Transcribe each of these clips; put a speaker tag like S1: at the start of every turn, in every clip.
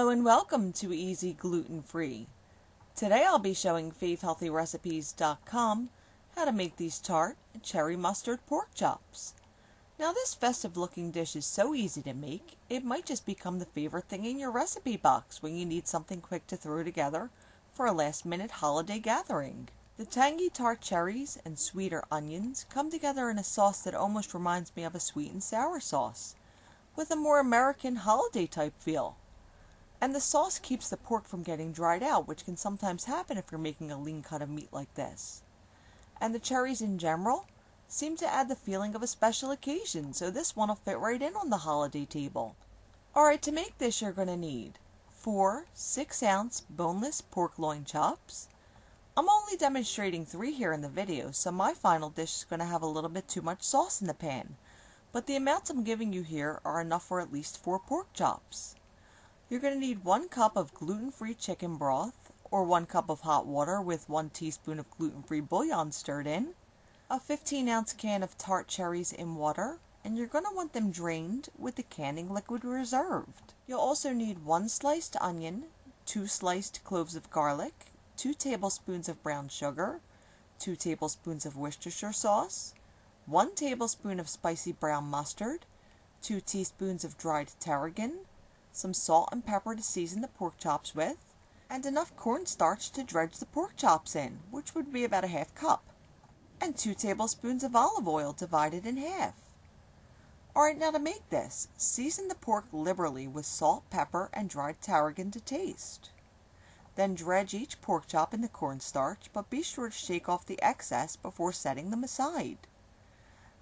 S1: Hello and welcome to EZGlutenFree. Today I'll be showing FaveHealthyRecipes.com how to make these tart cherry mustard pork chops. Now this festive looking dish is so easy to make, it might just become the favorite thing in your recipe box when you need something quick to throw together for a last minute holiday gathering. The tangy tart cherries and sweeter onions come together in a sauce that almost reminds me of a sweet and sour sauce, with a more American holiday type feel. And the sauce keeps the pork from getting dried out, which can sometimes happen if you're making a lean cut of meat like this. And the cherries in general seem to add the feeling of a special occasion, so this one will fit right in on the holiday table. Alright, to make this you're going to need 4 6-ounce boneless pork loin chops. I'm only demonstrating 3 here in the video, so my final dish is going to have a little bit too much sauce in the pan, but the amounts I'm giving you here are enough for at least 4 pork chops. You're going to need 1 cup of gluten-free chicken broth, or 1 cup of hot water with 1 teaspoon of gluten-free bouillon stirred in, a 15-ounce can of tart cherries in water, and you're going to want them drained with the canning liquid reserved. You'll also need 1 sliced onion, 2 sliced cloves of garlic, 2 tablespoons of brown sugar, 2 tablespoons of Worcestershire sauce, 1 tablespoon of spicy brown mustard, 2 teaspoons of dried tarragon, some salt and pepper to season the pork chops with, and enough cornstarch to dredge the pork chops in, which would be about a half cup, and 2 tablespoons of olive oil divided in half. Alright, now to make this, season the pork liberally with salt, pepper, and dried tarragon to taste. Then dredge each pork chop in the cornstarch, but be sure to shake off the excess before setting them aside.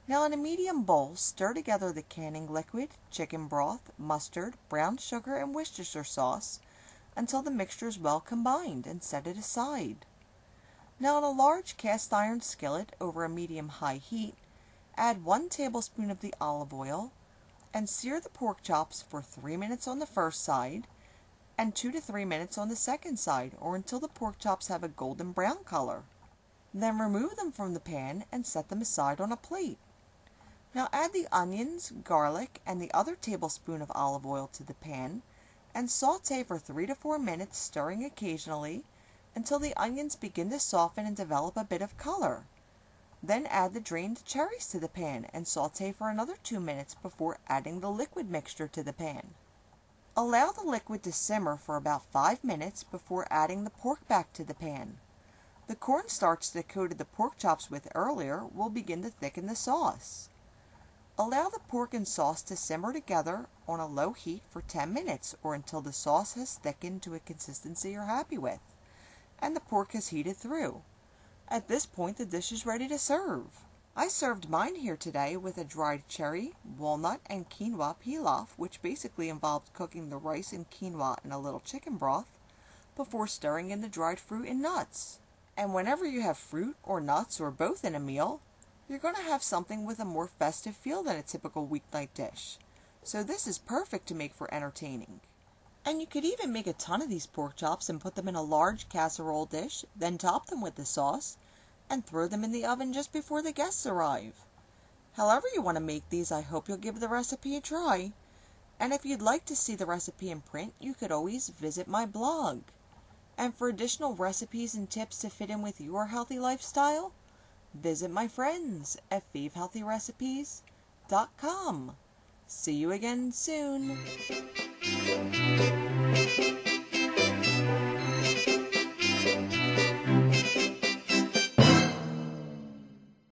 S1: Now in a medium bowl, stir together the canning liquid, chicken broth, mustard, brown sugar, and Worcestershire sauce until the mixture is well combined, and set it aside. Now in a large cast iron skillet over a medium-high heat, add 1 tablespoon of the olive oil and sear the pork chops for 3 minutes on the first side and 2 to 3 minutes on the second side, or until the pork chops have a golden brown color. Then remove them from the pan and set them aside on a plate. Now add the onions, garlic, and the other tablespoon of olive oil to the pan and saute for 3 to 4 minutes, stirring occasionally until the onions begin to soften and develop a bit of color. Then add the drained cherries to the pan and saute for another 2 minutes before adding the liquid mixture to the pan. Allow the liquid to simmer for about 5 minutes before adding the pork back to the pan. The cornstarch that coated the pork chops with earlier will begin to thicken the sauce. Allow the pork and sauce to simmer together on a low heat for 10 minutes, or until the sauce has thickened to a consistency you're happy with and the pork has heated through. At this point the dish is ready to serve. I served mine here today with a dried cherry, walnut, and quinoa pilaf, which basically involved cooking the rice and quinoa in a little chicken broth before stirring in the dried fruit and nuts. And whenever you have fruit or nuts or both in a meal, you're going to have something with a more festive feel than a typical weeknight dish. So this is perfect to make for entertaining. And you could even make a ton of these pork chops and put them in a large casserole dish, then top them with the sauce, and throw them in the oven just before the guests arrive. However you want to make these, I hope you'll give the recipe a try. And if you'd like to see the recipe in print, you could always visit my blog. And for additional recipes and tips to fit in with your healthy lifestyle, visit my friends at FaveHealthyRecipes.com. See you again soon.